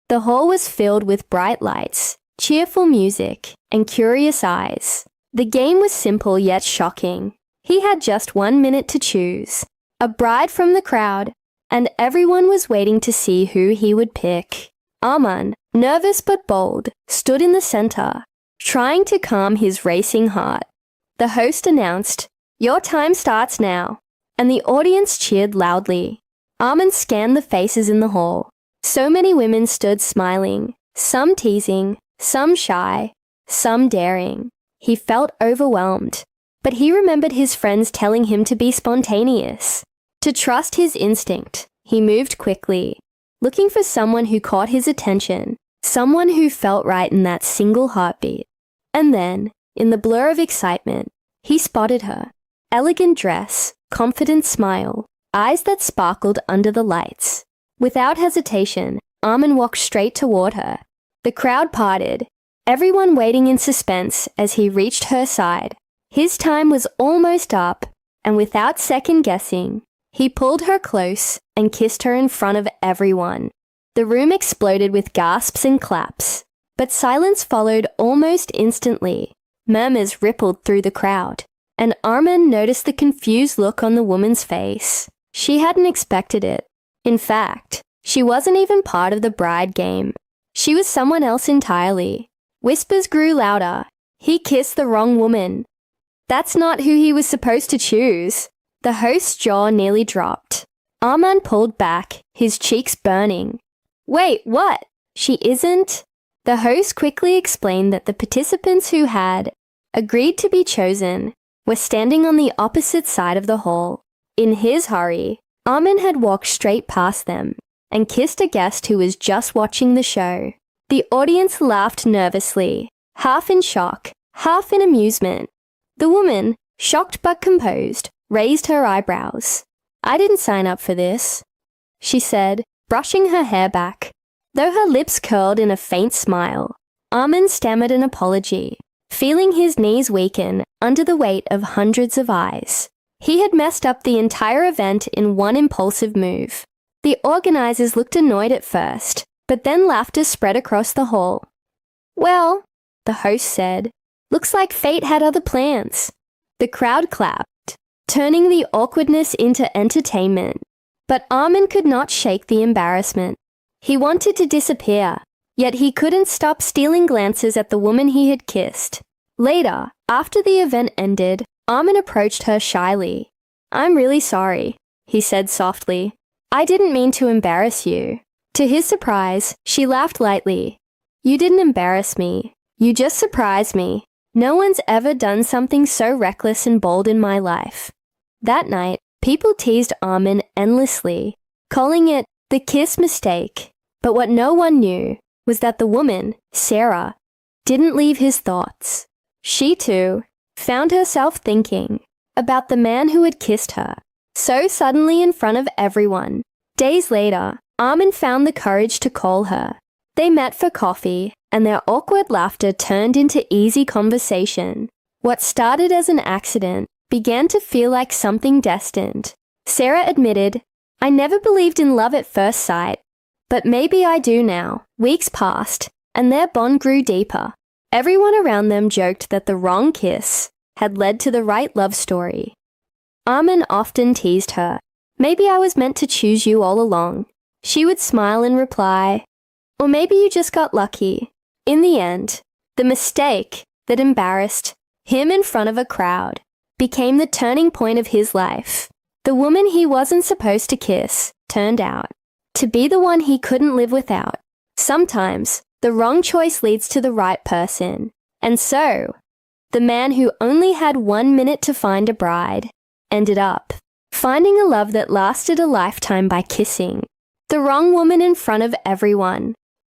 The hall was filled with bright lights, cheerful music, and curious eyes. The game was simple yet shocking. He had just 1 minute to choose a bride from the crowd, and everyone was waiting to see who he would pick. Arman, nervous but bold, stood in the center, trying to calm his racing heart. The host announced, "Your time starts now," and the audience cheered loudly. Arman scanned the faces in the hall. So many women stood smiling, some teasing, some shy, some daring. He felt overwhelmed, but he remembered his friends telling him to be spontaneous, to trust his instinct. He moved quickly, looking for someone who caught his attention, someone who felt right in that single heartbeat. And then, in the blur of excitement, he spotted her. Elegant dress, confident smile, eyes that sparkled under the lights. Without hesitation, Arman walked straight toward her. The crowd parted, everyone waiting in suspense as he reached her side. His time was almost up, and without second-guessing, he pulled her close and kissed her in front of everyone. The room exploded with gasps and claps, but silence followed almost instantly. Murmurs rippled through the crowd, and Arman noticed the confused look on the woman's face. She hadn't expected it. In fact, she wasn't even part of the bride game. She was someone else entirely. Whispers grew louder. He kissed the wrong woman. That's not who he was supposed to choose. The host's jaw nearly dropped. Arman pulled back, his cheeks burning. Wait, what? She isn't? The host quickly explained that the participants who had agreed to be chosen were standing on the opposite side of the hall. In his hurry, Arman had walked straight past them and kissed a guest who was just watching the show. The audience laughed nervously, half in shock, half in amusement. The woman, shocked but composed, raised her eyebrows. "I didn't sign up for this," she said, brushing her hair back. Though her lips curled in a faint smile, Arman stammered an apology, feeling his knees weaken under the weight of hundreds of eyes. He had messed up the entire event in one impulsive move. The organizers looked annoyed at first, but then laughter spread across the hall. "Well," the host said, "looks like fate had other plans." The crowd clapped, turning the awkwardness into entertainment. But Arman could not shake the embarrassment. He wanted to disappear, yet he couldn't stop stealing glances at the woman he had kissed. Later, after the event ended, Arman approached her shyly. "I'm really sorry," he said softly. "I didn't mean to embarrass you." To his surprise, she laughed lightly. "You didn't embarrass me. You just surprised me. No one's ever done something so reckless and bold in my life." That night, people teased Arman endlessly, calling it the kiss mistake. But what no one knew was that the woman, Sarah, didn't leave his thoughts. She, too, found herself thinking about the man who had kissed her so suddenly in front of everyone. Days later, Arman found the courage to call her. They met for coffee, and their awkward laughter turned into easy conversation. What started as an accident began to feel like something destined. Sarah admitted, "I never believed in love at first sight, but maybe I do now." Weeks passed, and their bond grew deeper. Everyone around them joked that the wrong kiss had led to the right love story. Arman often teased her, "Maybe I was meant to choose you all along." She would smile and reply, "Or maybe you just got lucky." In the end, the mistake that embarrassed him in front of a crowd became the turning point of his life. The woman he wasn't supposed to kiss turned out to be the one he couldn't live without. Sometimes, the wrong choice leads to the right person. And so, the man who only had 1 minute to find a bride ended up finding a love that lasted a lifetime by kissing the wrong woman in front of everyone.